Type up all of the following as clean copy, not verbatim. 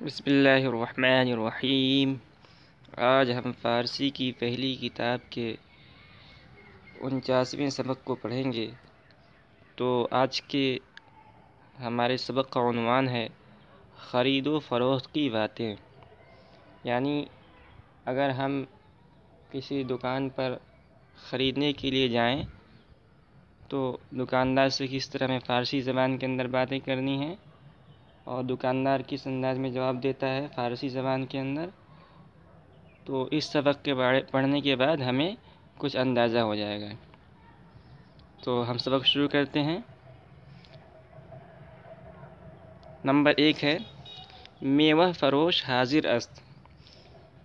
بسم اللہ الرحمن الرحیم۔ آج ہم فارسی کی پہلی کتاب کے 49ویں سبق کو پڑھیں گے۔ تو آج کے ہمارے سبق کا عنوان ہے خرید و فروخت کی باتیں، یعنی اگر ہم کسی دکان پر خریدنے کے لیے جائیں تو دکاندار سے کس طرح ہمیں فارسی زبان کے اندر باتیں کرنی ہیں اور دکاندار کس انداز میں جواب دیتا ہے فارسی زبان کے اندر، تو اس سبق کے بارے پڑھنے کے بعد ہمیں کچھ اندازہ ہو جائے گا۔ تو ہم سبق شروع کرتے ہیں۔ نمبر 1 ہے میوہ فروش حاضر است۔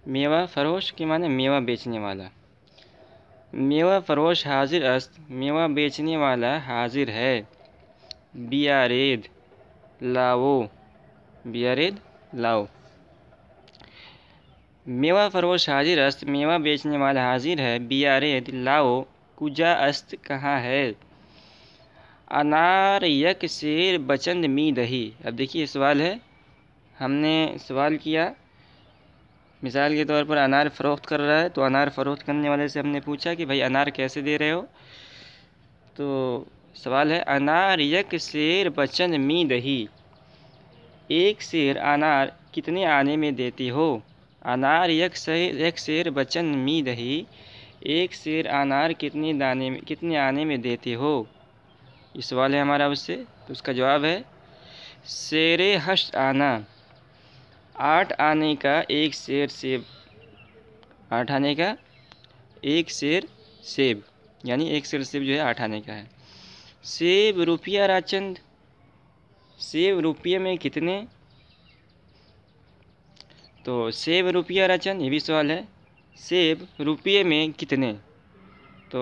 میوہ فروش کے معنی میوہ بیچنے والا۔ میوہ فروش حاضر است، میوہ بیچنے والا حاضر ہے۔ بیارید لاؤ، بیارید لاؤ۔ میوہ فروش حاضر است، میوہ بیچنے والا حاضر ہے۔ بیارید لاؤ، کجا است کہاں ہے۔ انار یک سیر بچند می دہی۔ اب دیکھیے سوال ہے، ہم نے سوال کیا، مثال کے طور پر انار فروخت کر رہا ہے تو انار فروخت کرنے والے سے ہم نے پوچھا کہ بھائی انار کیسے دے رہے ہو، تو سوال ہے انار یک سیر بچند می دہی، ایک سیر انار کتنے آنے میں دیتے ہو۔ انار یک سیر بچند می دہی، ایک سیر انار کتنے آنے میں دیتے ہو۔ یہ سوال ہے ہمارا اس سے، تو اس کا جواب ہے سیر 8 آنا، 8 آنے کا ایک سیر سیب، 8 آنے کا ایک سیر سیب، یعنی ایک سیر سیب جو ہے 8 آنے کا ہے۔ سیب روپیہ راچند، سیب روپیے میں کتنے، تو سیب روپیہ راچند، یہ بھی سوال ہے، سیب روپیے میں کتنے، تو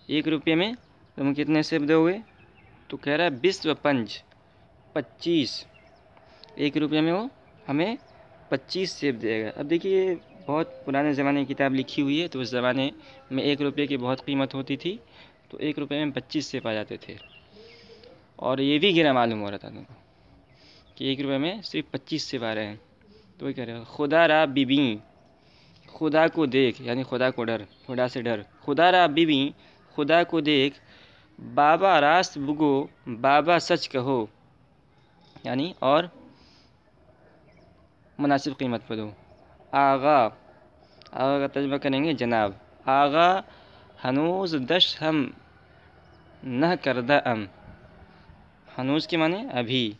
1 روپیے میں تم کتنے سیب دو گے، تو کہہ رہا ہے 20 و 5، 25، 1 روپیے میں وہ ہمیں 25 سیب دے گا۔ اب دیکھیے بہت پرانے زمانے کی کتاب لکھی ہوئی ہے، تو اس زمانے میں 1 روپے کی بہت قیمت ہوتی تھی، تو 1 روپے میں 25 سیب آ جاتے تھے، اور یہ بھی گرا معلوم ہو رہا تھا تم کو کہ 1 روپے میں صرف 25 سیب آ رہے ہیں۔ تو وہ کہہ رہے ہیں خدا را ببین، خدا کو دیکھ، یعنی خدا کو ڈر، خدا سے ڈر۔ خدا را ببین، خدا کو دیکھ۔ بابا راست بگو، بابا سچ کہو، یعنی اور مناسب قیمت پہ دو۔ آغا، آغا کا ترجمہ کریں گے جناب۔ آغا ہنوز دشت ہم نہ کردہ ام، ہنوز کے معنی ابھی،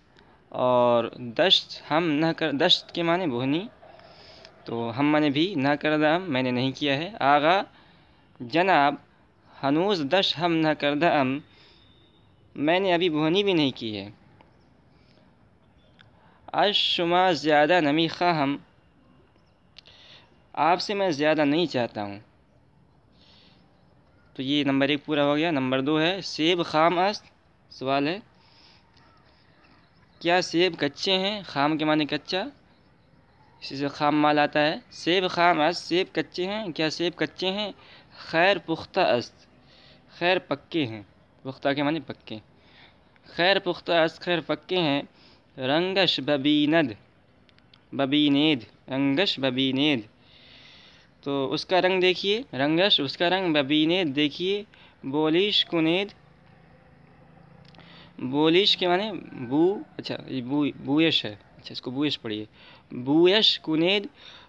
اور دشت ہم نہ کر، دشت کے معنی بہنی، تو ہم معنی بھی، نہ کردہ ام میں نے نہیں کیا ہے۔ آغا جناب ہنوز دشت ہم نہ کردہ ام، میں نے ابھی بہنی بھی نہیں کی ہے۔ از شما زیادہ نمی خواہم، آپ سے میں زیادہ نہیں چاہتا ہوں۔ تو یہ نمبر 1 پورا ہو گیا۔ نمبر 2 ہے سیب خام است، سوال ہے کیا سیب کچے ہیں، خام کے معنی کچا، اسی سے خام مال آتا ہے۔ سیب خام است، سیب کچے ہیں، کیا سیب کچے ہیں۔ خیر پختہ است، خیر پکے ہیں، پختہ کے معنی پکے، خیر پختہ است، خیر پکے ہیں۔ رنگش ببیند، ببینید، رنگش ببینید، تو اس کا رنگ دیکھیے، رنگش اس کا رنگ، ببینید دیکھیے۔ بولیش کنید، بولیش کے معنی بو، اچھا یہ بویش ہے، اچھا اس کو بویش پڑھیے۔ بویش کنید،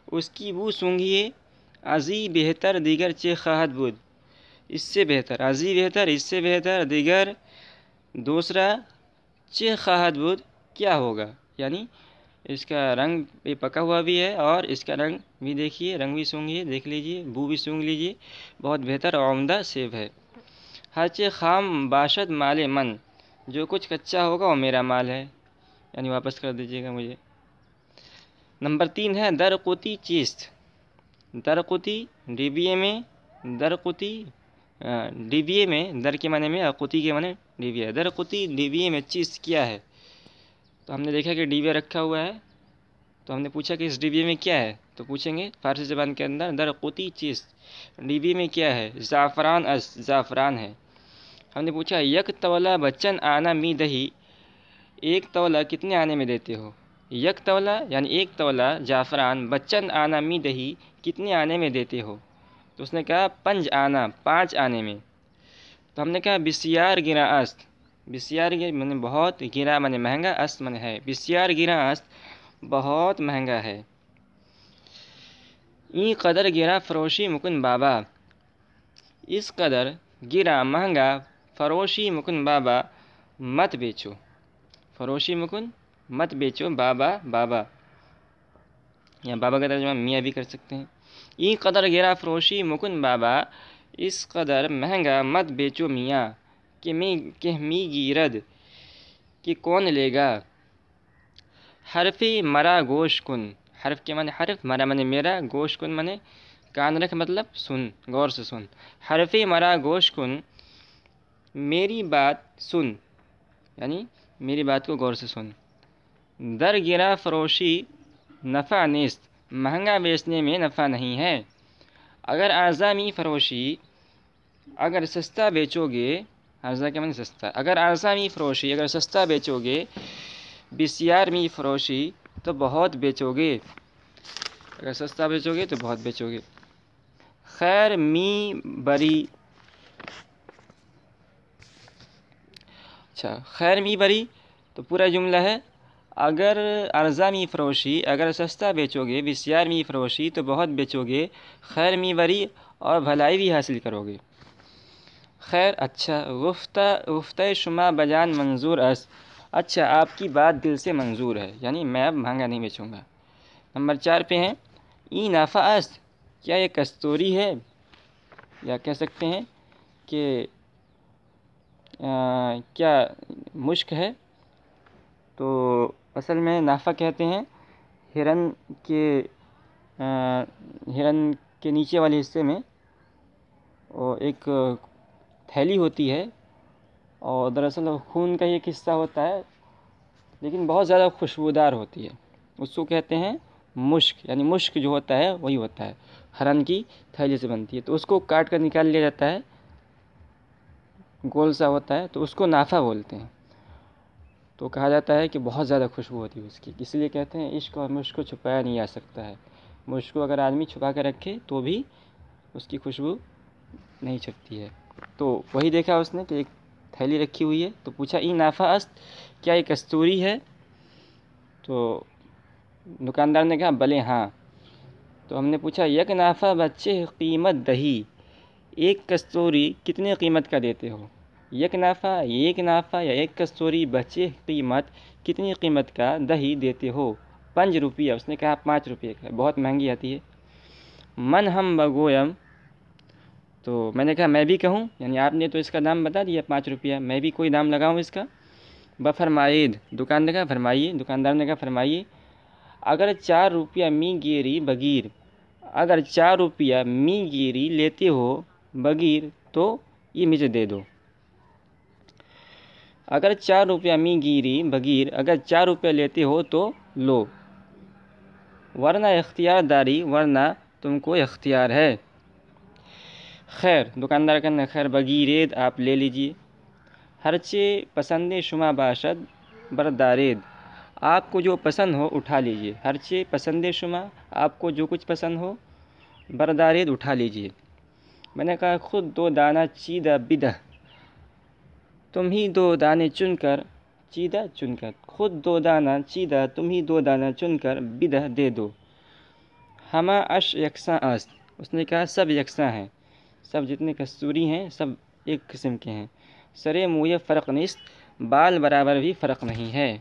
اس کی بو سونگھیے۔ ازی بہتر دیگر چه خواهد بود، اس سے بہتر، ازی بہتر، اس سے بہتر، دیگر دوسرا، چه خواهد بود کیا ہوگا، یعنی اس کا رنگ بھی پکا ہوا بھی ہے اور اس کا رنگ بھی دیکھیے، رنگ بھی سونگھیے، دیکھ لیجیے، بو بھی سونگھ لیجیے، بہت بہتر اور عمدہ سیب ہے۔ ہرچہ خام باشد مال من، جو کچھ کچا ہوگا وہ میرا مال ہے، یعنی واپس کر دیجیے گا مجھے۔ نمبر 3 ہے درقطی چیست۔ درقطی ڈیبیے میں، درقطی ڈیبیے میں، در کے معنی میں اور قطی کے معنی ڈیبیا ہے۔ درقطی ڈیبیے میں چیز کیا ہے، تو ہم نے دیکھا کہ ڈیبیا رکھا ہوا ہے، تو ہم نے پوچھا کہ اس ڈیبیے میں کیا ہے، تو پوچھیں گے فارسی زبان کے اندر درقطی چیز، ڈیبیے میں کیا ہے۔ زعفران از، زعفران ہے۔ ہم نے پوچھا یک تولا بچن آنا می دہی، 1 تولا کتنے آنے میں دیتے ہو، یک تولا یعنی ایک تولا جعفران بچند آنا می دہی کتنے آنے میں دیتے ہو؟ تو اس نے کہا 5 آنا 5 آنے میں. تو ہم نے کہا بسیار گرا است. بسیار میں بہت، گرا میں مہنگا، است میں ہے. بسیار گرا است بہت مہنگا ہے. این قدر گرا فروشی مکن بابا. اس قدر گرا مہنگا فروشی مکن بابا مت بیچو. فروشی مکن مت بیچو بابا بابا، یا بابا کا ترجمہ میاں بھی کر سکتے ہیں. این قدر گرا فروشی مکن بابا، اس قدر مہنگا مت بیچو میاں. کہ می گیرد کہ کون لے گا. حرف مرا گوش کن. حرف کے معنی حرف، مرا معنی میرا، گوش کن معنی کان رکھ مطلب سن، غور سے سن. حرف مرا گوش کن، میری بات سن، یعنی میری بات کو غور سے سن. در گرا فروشی نفع نیست. مہنگا بیچنے میں نفع نہیں ہے. اگر ارزامی فروشی، اگر سستا بیچو گے، ارزا کے معنی سستا. اگر ارزامی فروشی، اگر سستا بیچو گے، بسیار می فروشی تو بہت بیچو گے. اگر سستا بیچو گے تو بہت بیچو گے. خیر می بری. اچھا، خیر می بری تو پورا جملہ ہے. اگر ارزا می فروشی، اگر سستا بیچو گے، بسیار می فروشی تو بہت بیچو گے، خیر می بری اور بھلائی بھی حاصل کرو گے. خیر اچھا. گفتہ شما بجان منظور است. اچھا، آپ کی بات دل سے منظور ہے، یعنی میں اب مہنگا نہیں بیچوں گا. نمبر 4 پہ ہیں ای نافع است. کیا یہ کستوری ہے، یا کہہ سکتے ہیں کہ کیا مشک ہے. تو اصل میں نافع کہتے ہیں ہرن کے نیچے والے حصے میں اور ایک تھیلی ہوتی ہے، اور دراصل خون کا ایک حصہ ہوتا ہے، لیکن بہت زیادہ خوشبودار ہوتی ہے. اس کو کہتے ہیں مشک، یعنی مشک جو ہوتا ہے وہی ہوتا ہے، ہرن کی تھیلی سے بنتی ہے. تو اس کو کاٹ کر نکال لیا جاتا ہے، گول سا ہوتا ہے، تو اس کو نافع بولتے ہیں. تو کہا جاتا ہے کہ بہت زیادہ خوشبو ہوتی ہے اس کی، اس لیے کہتے ہیں عشق اور مشک کو چھپایا نہیں جا سکتا ہے. مشک کو اگر آدمی چھپا کر رکھے تو بھی اس کی خوشبو نہیں چھپتی ہے. تو وہی دیکھا اس نے کہ ایک تھیلی رکھی ہوئی ہے، تو پوچھا ای نافع است، کیا یہ کستوری ہے. تو دکاندار نے کہا بلے ہاں. تو ہم نے پوچھا یک نافع بچے قیمت دہی. ایک کستوری کتنے قیمت کا دیتے ہو. یک نافع، ایک نافع یا ایک کستوری بچے قیمت، کتنی قیمت کا دہی دیتے ہو. 5 روپیہ. اس نے کہا 5 روپے کا، بہت مہنگی آتی ہے. من ہم بگویم. تو میں نے کہا میں بھی کہوں، یعنی آپ نے تو اس کا دام بتا دیا 5 روپیہ، میں بھی کوئی دام لگاؤں اس کا. بفرمائید. دکاندار نے کہا فرمائیے. اگر 4 روپیہ می گیری بگیر. اگر 4 روپیہ می گیری لیتے ہو بگیر تو یہ مجھے دے دو. اگر 4 روپیہ می گیری بگیر، اگر 4 روپیہ لیتے ہو تو لو، ورنہ اختیار داری، ورنہ تم کو اختیار ہے. خیر. دکاندار کہنا خیر بگیرید، آپ لے لیجئے. ہرچے پسند شما باشد بردارید. آپ کو جو پسند ہو اٹھا لیجئے. ہرچے پسند شما، آپ کو جو کچھ پسند ہو، بردارید اٹھا لیجئے. میں نے کہا خود 2 دانہ چیدہ بدہ. تم ہی 2 دانے چن کر، چیدہ چن کر، خود 2 دانہ چیدہ، تم ہی 2 دانہ چن کر، بدہ دے دو. ہما اش یکساں است. اس نے کہا سب یکساں ہیں، سب جتنے کستوری ہیں سب ایک قسم کے ہیں. سرے موئے فرق نیست. بال برابر بھی فرق نہیں ہے.